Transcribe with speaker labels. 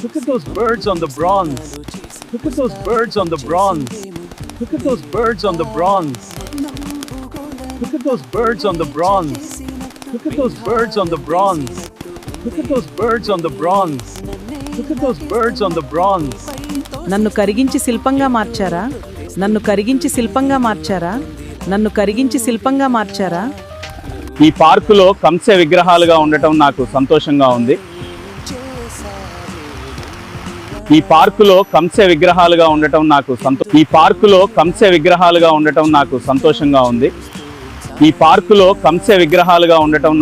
Speaker 1: Look at those birds on the bronze. Look at those birds on the bronze. Look at those birds on the bronze. Look at those birds on the bronze. Look at those birds on the bronze. Look at those birds on the bronze. Look at those birds on the bronze.
Speaker 2: నన్ను కరిగించి శిల్పంగా మార్చారా, నన్ను కరిగించి శిల్పంగా మార్చారా, నన్ను కరిగించి శిల్పంగా మార్చారా.
Speaker 3: ఈ పార్కులో కంసె విగ్రహాలుగా ఉండటం నాకు సంతోషంగా ఉంది. ఈ పార్కులో కంసె విగ్రహాలుగా ఉండటం నాకు ఈ పార్కులో కంసె విగ్రహాలుగా ఉండటం నాకు సంతోషంగా ఉంది. ఈ పార్కులో కంసె విగ్రహాలుగా ఉండటం